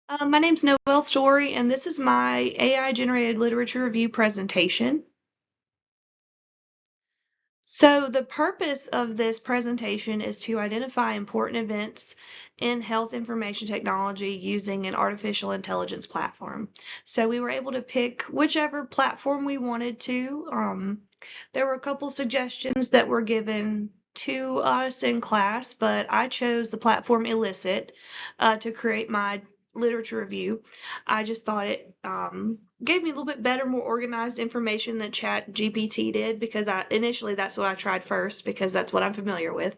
My name's Noelle Story, and this is my AI generated literature review presentation. So, the purpose of this presentation is to identify important events in health information technology using an artificial intelligence platform. So, we were able to pick whichever platform we wanted to. There were a couple suggestions that were given to us in class, but I chose the platform Elicit to create my literature review. I just thought it gave me a little bit better, more organized information than Chat GPT did because initially that's what I tried first because that's what I'm familiar with.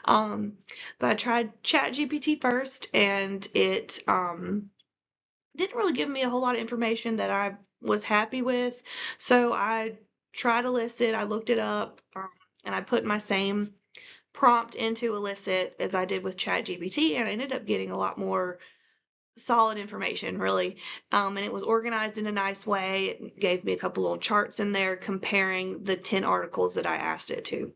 Um, but I tried Chat GPT first, and it didn't really give me a whole lot of information that I was happy with. So I tried Elicit, I looked it up, and I put my same prompt into Elicit as I did with Chat GPT, and I ended up getting a lot more solid information, really. And it was organized in a nice way. It gave me a couple little charts in there comparing the 10 articles that I asked it to.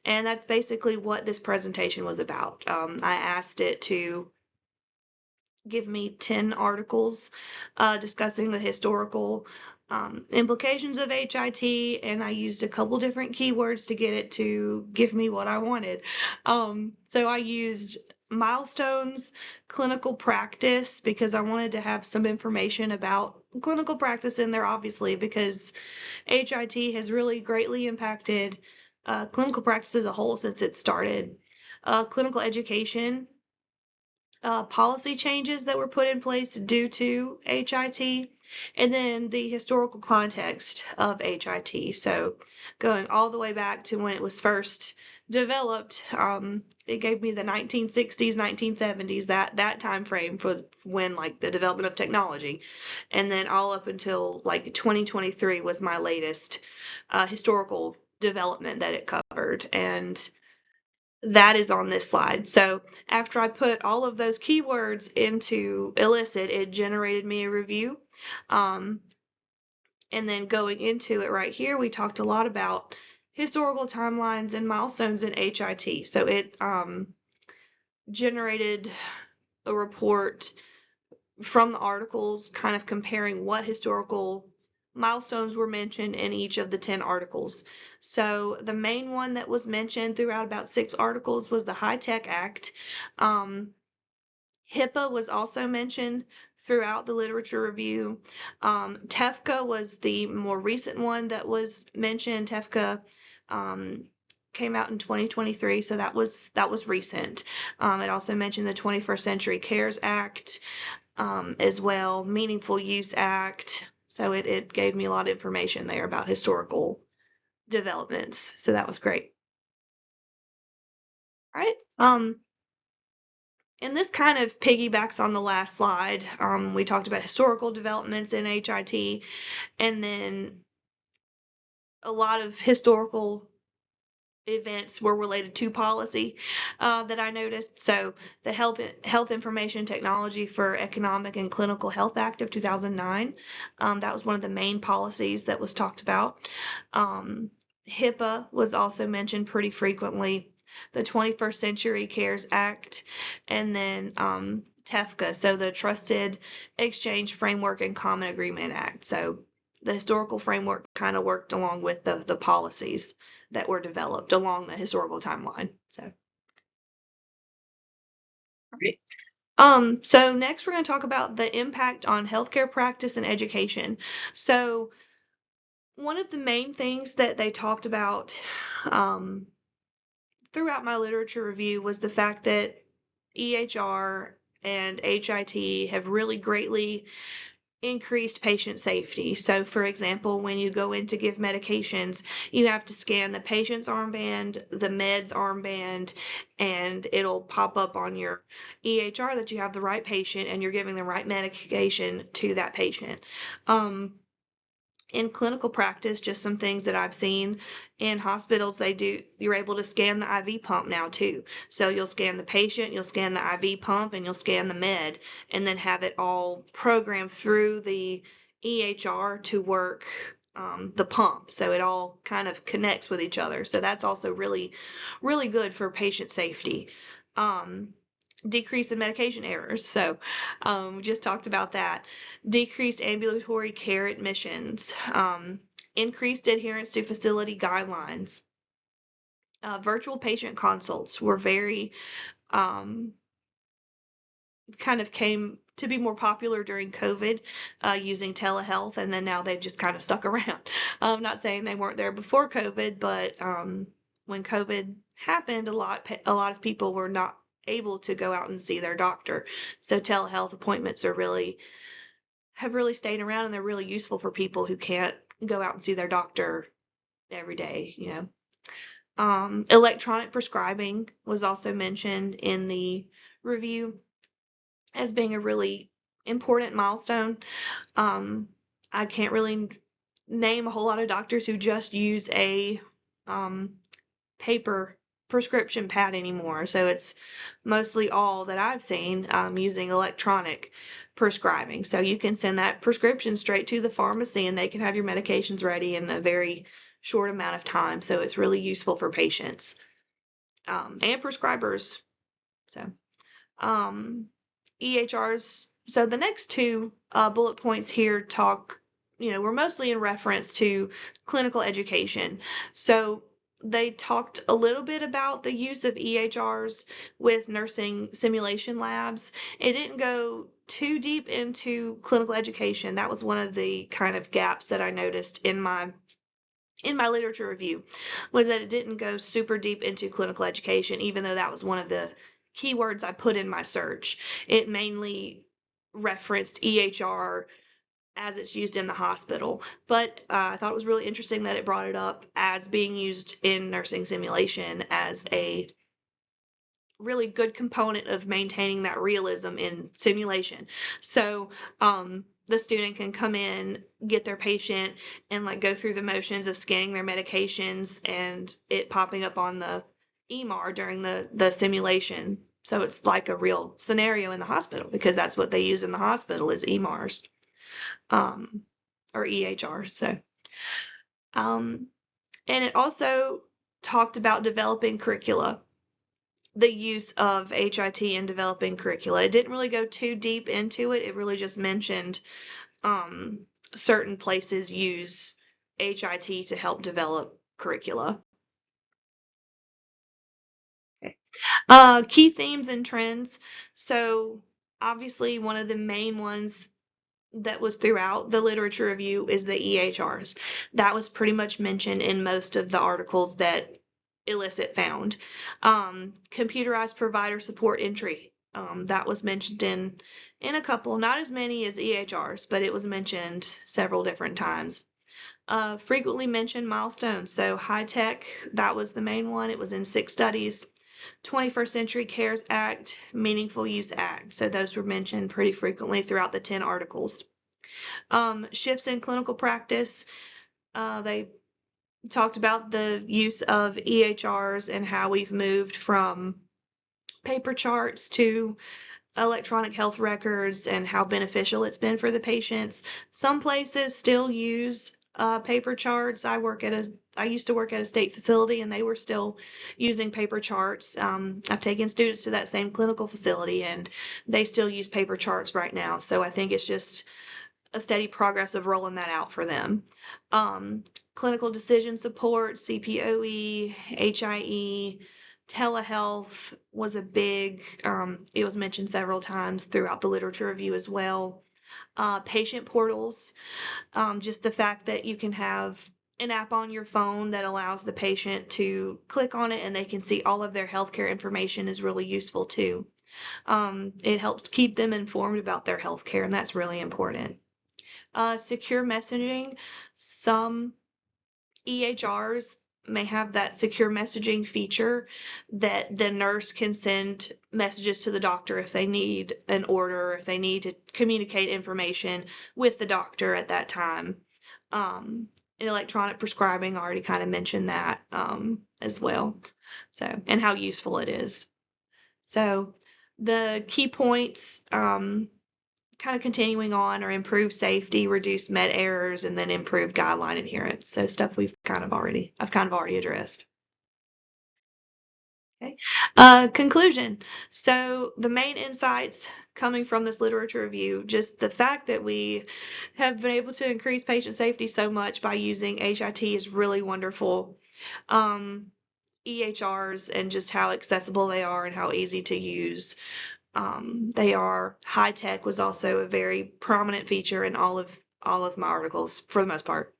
And that's basically what this presentation was about. I asked it to give me 10 articles discussing the historical implications of HIT, and I used a couple different keywords to get it to give me what I wanted. So I used milestones, clinical practice, because I wanted to have some information about clinical practice in there, obviously, because HIT has really greatly impacted clinical practice as a whole since it started. Clinical education, policy changes that were put in place due to HIT, and then the historical context of HIT. So going all the way back to when it was first developed, it gave me the 1960s, 1970s, that time frame was when like the development of technology, and then all up until like 2023 was my latest historical development that it covered, and that is on this slide. So after I put all of those keywords into Elicit, it generated me a review. Um, and then going into it right here, we talked a lot about historical timelines and milestones in HIT. So it generated a report from the articles, kind of comparing what historical milestones were mentioned in each of the 10 articles. So the main one that was mentioned throughout about 6 articles was the HITECH Act. HIPAA was also mentioned throughout the literature review. TEFCA was the more recent one that was mentioned. TEFCA came out in 2023, so that was recent. It also mentioned the 21st Century Cares Act, as well, Meaningful Use Act. So it gave me a lot of information there about historical developments. So that was great. All right. And this kind of piggybacks on the last slide. We talked about historical developments in HIT, and then a lot of historical events were related to policy that I noticed. So the Health Information Technology for Economic and Clinical Health Act of 2009, that was one of the main policies that was talked about. HIPAA was also mentioned pretty frequently. The 21st Century Cares Act, and then TEFCA, so the Trusted Exchange Framework and Common Agreement Act. So the historical framework kind of worked along with the policies that were developed along the historical timeline. So, all right. So next we're going to talk about the impact on healthcare practice and education. So one of the main things that they talked about throughout my literature review was the fact that EHR and HIT have really greatly increased patient safety. So, for example, when you go in to give medications, you have to scan the patient's armband, the med's armband, and it'll pop up on your EHR that you have the right patient and you're giving the right medication to that patient. In clinical practice, just some things that I've seen in hospitals, you're able to scan the IV pump now too. So you'll scan the patient, you'll scan the IV pump, and you'll scan the med, and then have it all programmed through the EHR to work the pump. So it all kind of connects with each other. So that's also really, really good for patient safety. decrease in medication errors. So we just talked about that. Decreased ambulatory care admissions, increased adherence to facility guidelines. Virtual patient consults were very um, kind of came to be more popular during COVID, using telehealth, and then now they've just kind of stuck around. I'm not saying they weren't there before COVID, but when COVID happened, a lot of people were not able to go out and see their doctor. So telehealth appointments have really stayed around, and they're really useful for people who can't go out and see their doctor every day, you know. Electronic prescribing was also mentioned in the review as being a really important milestone. Um, I can't really name a whole lot of doctors who just use a paper prescription pad anymore. So it's mostly all that I've seen using electronic prescribing. So you can send that prescription straight to the pharmacy and they can have your medications ready in a very short amount of time. So it's really useful for patients and prescribers. So EHRs. So the next two bullet points here we're mostly in reference to clinical education. So they talked a little bit about the use of EHRs with nursing simulation labs. It didn't go too deep into clinical education. That was one of the kind of gaps that I noticed in my literature review, was that it didn't go super deep into clinical education, even though that was one of the keywords I put in my search. It mainly referenced EHR as it's used in the hospital. But I thought it was really interesting that it brought it up as being used in nursing simulation as a really good component of maintaining that realism in simulation. So the student can come in, get their patient, and like go through the motions of scanning their medications and it popping up on the EMR during the simulation. So it's like a real scenario in the hospital, because that's what they use in the hospital is EMRs or EHRs. So and it also talked about developing curricula, the use of HIT in developing curricula. It didn't really go too deep into it. It really just mentioned certain places use HIT to help develop curricula. Okay. Key themes and trends. So obviously one of the main ones that was throughout the literature review is the EHRs. That was pretty much mentioned in most of the articles that Illicit found. Computerized provider support entry. That was mentioned in a couple, not as many as EHRs, but it was mentioned several different times. Frequently mentioned milestones. So high tech, that was the main one. It was in 6 studies. 21st Century CARES Act, Meaningful Use Act. So those were mentioned pretty frequently throughout the 10 articles. Shifts in clinical practice. They talked about the use of EHRs and how we've moved from paper charts to electronic health records and how beneficial it's been for the patients. Some places still use paper charts. I used to work at a state facility and they were still using paper charts. I've taken students to that same clinical facility and they still use paper charts right now. So I think it's just a steady progress of rolling that out for them. Clinical decision support, CPOE, HIE, telehealth was a big, it was mentioned several times throughout the literature review as well. Patient portals, just the fact that you can have an app on your phone that allows the patient to click on it and they can see all of their healthcare information is really useful too. It helps keep them informed about their healthcare, and that's really important. Secure messaging. Some EHRs may have that secure messaging feature that the nurse can send messages to the doctor if they need an order, if they need to communicate information with the doctor at that time. In electronic prescribing, I already kind of mentioned that as well. So, and how useful it is. So the key points, kind of continuing on, or improve safety, reduce med errors, and then improve guideline adherence. So stuff I've kind of already addressed. Okay. Conclusion. So the main insights coming from this literature review, just the fact that we have been able to increase patient safety so much by using HIT is really wonderful. EHRs and just how accessible they are and how easy to use they are. High tech was also a very prominent feature in all of my articles for the most part.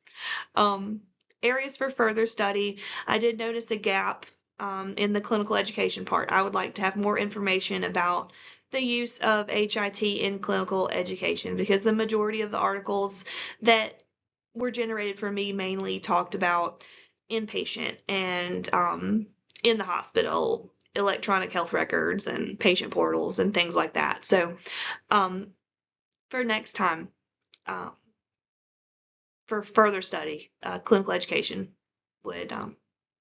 Um, Areas for further study. I did notice a gap in the clinical education part. I would like to have more information about the use of HIT in clinical education because the majority of the articles that were generated for me mainly talked about inpatient and in the hospital, electronic health records and patient portals and things like that. So um, for next time, uh, for further study, clinical education would,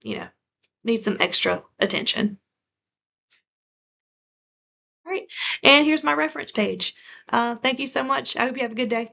you know, need some extra attention. All right, and here's my reference page. Thank you so much. I hope you have a good day.